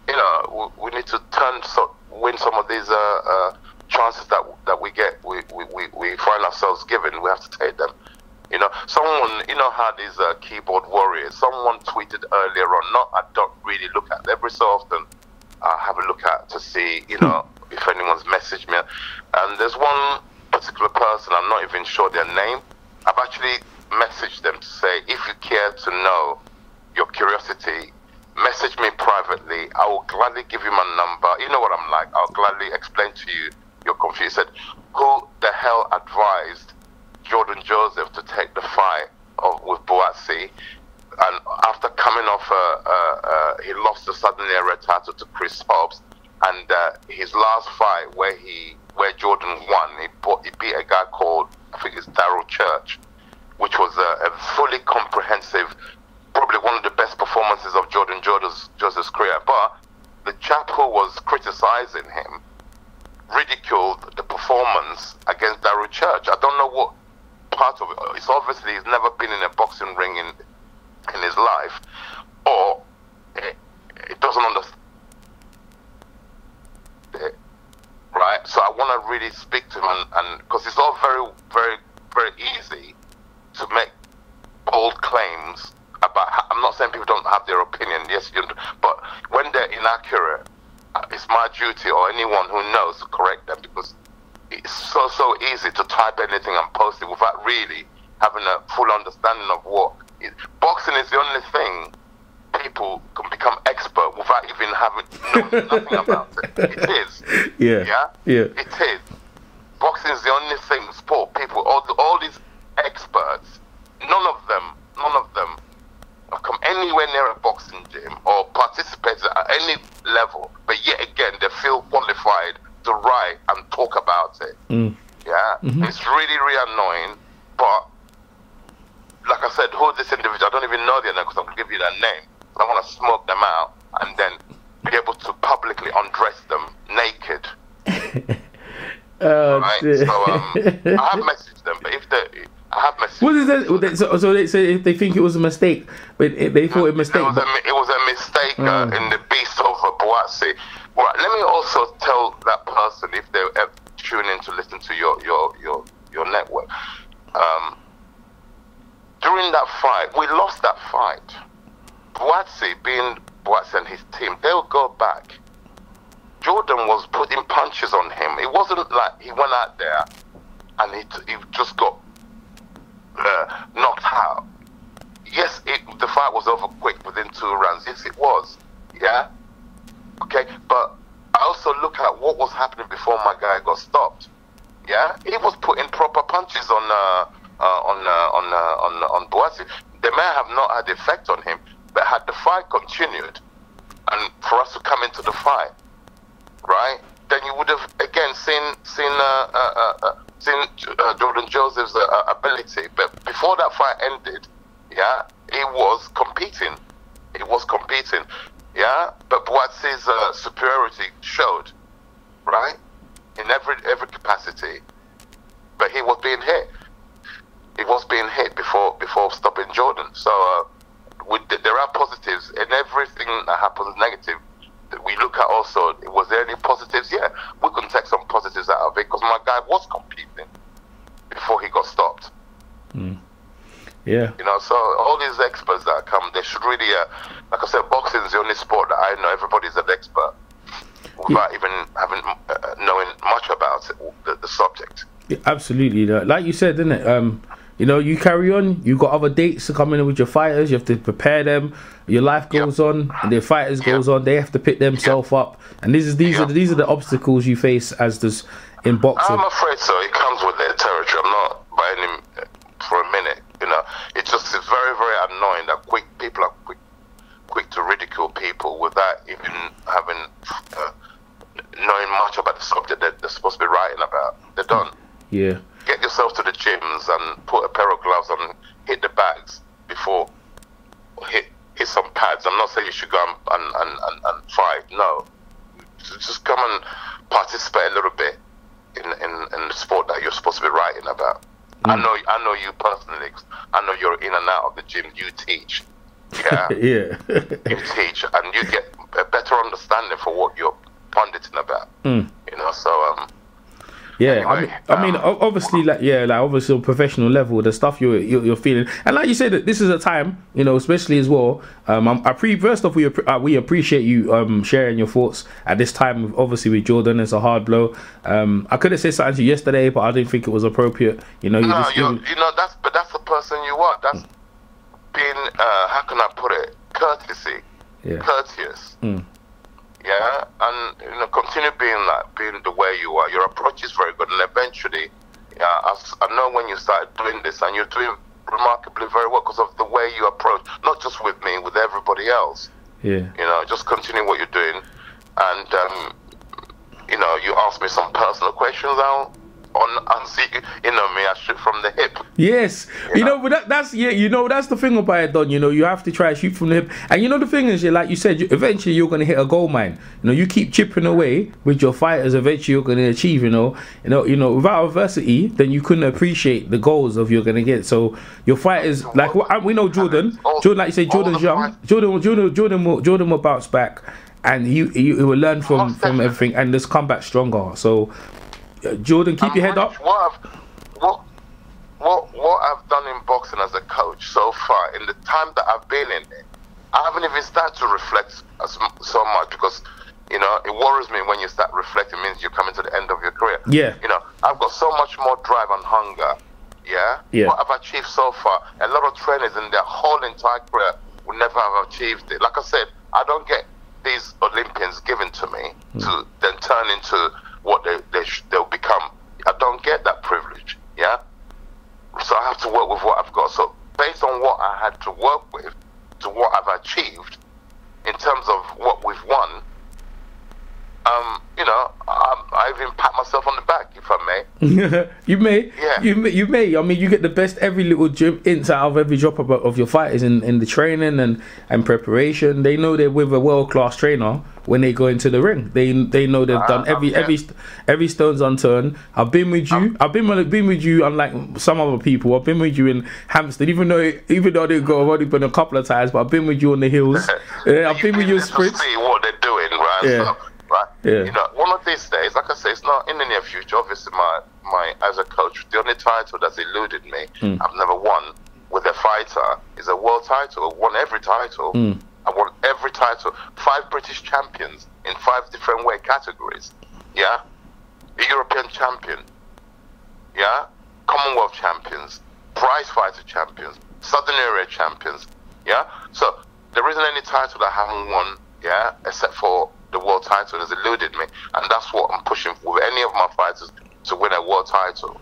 we need to win some of these chances that we get. We find ourselves given. We have to take them. Someone, how these keyboard warriors. Someone tweeted earlier on. I don't really look at it. Every so often, I have a look at to see, if anyone's messaged me. And there's one particular person. I'm not even sure their name. I've actually messaged them to say, if you care to know your curiosity, message me privately. I will gladly give you my number. You know what I'm like. I'll gladly explain to you. You're confused. Said, who the hell advised Jordan Joseph to take the fight with Buatsi'S? And after coming off, he lost the Southern Area title to Chris Hobbs. And his last fight, where Jordan won, he beat a guy called, I think it's Darryl Church, which was a fully comprehensive, probably one of the best performances of Jordan Joseph's career. But the chap who was criticizing him ridiculed the performance against Darryl Church. I don't know what part of it. It's obviously he's never been in a boxing ring in his life, or it doesn't understand it, right? So I want to really speak to him, and because it's all very, very, very easy to make bold claims about. I'm not saying people don't have their opinion. Yes, you do, but when they're inaccurate, it's my duty, or anyone who knows, to correct them, because it's so easy to type anything and post it without really having a full understanding of what boxing is. The only thing people can become expert without even having known nothing about it. It is. Yeah. It is. Boxing is the only sport people, all these experts, none of them have come anywhere near a boxing gym or participated at any level, but yet again they feel qualified to write and talk about it. It's really, really annoying. But like I said, who this individual, I don't even know their name, because I'm going to give you their name. I want to smoke them out and then be able to publicly undress them naked. Right? So I have messaged them, but I have messaged what is that? So they say if they think it was a mistake, but they thought it was a mistake. It was a mistake in the beast of Buatsi. Right, let me also tell that person, if they ever tune in to listen to your network, during that fight, we lost that fight. Buatsi, being Buatsi and his team, they'll go back. Jordan was putting punches on him. It wasn't like he went out there and he just got knocked out. Yes, the fight was over quick within 2 rounds. Yes, it was. Yeah. Okay, but I also look at what was happening before my guy got stopped. Yeah, he was putting proper punches on Buatsi. They may have not had effect on him, but had the fight continued, and for us to come into the fight, right, then you would have again seen Jordan Joseph's ability. But before that fight ended, yeah, he was competing. Yeah, but Buatsi'S superiority showed, right, in every capacity. But he was being hit. He was being hit before stopping Jordan. So there are positives in everything that happens negative. That we look at also, was there any positives? Yeah, we can take some positives out of it, because my guy was competing before he got stopped. Yeah. So all these experts that come, they should really, like I said, boxing is the only sport that I know everybody's an expert without even having knowing much about it, the subject. Yeah, absolutely. Like you said, didn't it? You carry on. You got other dates to come in with your fighters. You have to prepare them. Your life goes on, and their fighters goes on. They have to pick themselves up, and these are the obstacles you face as this in boxing. I'm afraid so. It comes with their territory. I'm not by any for a minute. It's very, very annoying that people are quick to ridicule people without even having knowing much about the subject that they're supposed to be writing about. They don't. Yeah. Get yourself to the gyms and put a pair of gloves on and hit the bags before hit some pads. I'm not saying you should go and fight. No. Just come and participate a little bit in the sport that you're supposed to be writing about. I know you personally. I know you're in and out of the gym. You teach. Yeah. Yeah. You teach, and you get a better understanding for what you're punditing about. You know, so yeah, anyway, I mean, obviously, like obviously, on professional level, the stuff you're feeling, and like you said, that this is a time, you know, especially as well. First off, we appreciate you sharing your thoughts at this time. Obviously, with Jordan, it's a hard blow. I could have said something to you yesterday, but I didn't think it was appropriate. You know, that's the person you are. That's being how can I put it? Courteous. Yeah, and you know, continue being the way you are. Your approach is very good, and eventually, I know when you started doing this, and you're doing remarkably very well because of the way you approach, not just with me, with everybody else. Yeah, you know, just continue what you're doing, and you know, you ask me some personal questions now. See, you know me, I shoot from the hip. Yes, you know, but that's the thing about it, Don. You know, you have to try to shoot from the hip, and you know the thing is, like you said, eventually you're going to hit a gold mine. You know, you keep chipping away with your fighters. Eventually, you're going to achieve. You know, without adversity, then you couldn't appreciate the goals of you're going to get. So your fighters, like we know Jordan, like you say, Jordan's young. Jordan will bounce back, and he will learn from everything and just come back stronger. So. Jordan, keep your head up. What I've done in boxing as a coach so far, in the time that I've been in it, I haven't even started to reflect so much because, you know, it worries me when you start reflecting. It means you're coming to the end of your career. Yeah. You know, I've got so much more drive and hunger. Yeah. What I've achieved so far, a lot of trainers in their whole entire career would never have achieved it. Like I said, I don't get these Olympians given to me to then turn into what they'll become. I don't get that privilege, yeah? So I have to work with what I've got. So based on what I had to work with to what I've achieved in terms of what we've won, you know, I even pat myself on the back, if I may. You may. Yeah. You may. I mean, you get the best every little inch out of every drop of your fighters in the training and preparation. They know they're with a world-class trainer when they go into the ring. They know they've done every stone's unturned. I've been with you. I've been with you. Unlike some other people, I've been with you in Hampstead. Even though I didn't go, I've only been a couple of times. But I've been with you on the hills. I've been with you in sprints. See what they're doing, right? Yeah. So, right. Yeah. You know, one of these days, like I say, it's not in the near future. Obviously, my as a coach, the only title that's eluded me, I've never won with a fighter, is a world title. I won every title. I won every title. 5 British champions in 5 different weight categories. Yeah, the European champion. Yeah, Commonwealth champions, prize fighter champions, Southern Area champions. Yeah, so there isn't any title that I haven't won. Yeah, except for the world title has eluded me, and that's what I'm pushing for with any of my fighters, to win a world title,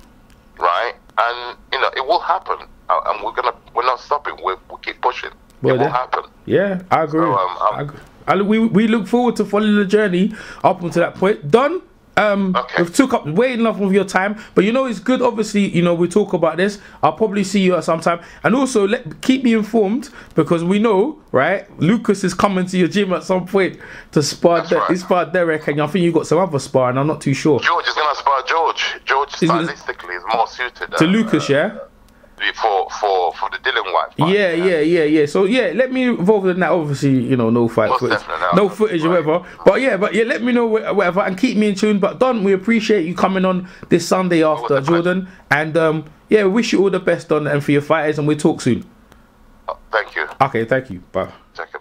right? And you know, it will happen, and we're not stopping. We keep pushing. It will happen. Yeah, I agree. We look forward to following the journey up until that point. Done. Okay. We've took up way enough of your time, but you know it's good. Obviously, you know we talk about this. I'll probably see you at some time, and also keep me informed because we know, right? Lucas is coming to your gym at some point to spar. He sparred Derek, and I think you got some other spar, and I'm not too sure. George is gonna spar George. George stylistically is more suited to Lucas, yeah. For the Dylan White fight. Yeah. So yeah, let me involve in that. Obviously, you know, no fight footage, no footage or whatever. But yeah, let me know whatever and keep me in tune. But Don, we appreciate you coming on this Sunday after Jordan, and yeah, we wish you all the best, Don, and for your fighters, and we'll talk soon. Thank you. Okay, thank you. Bye. Take care.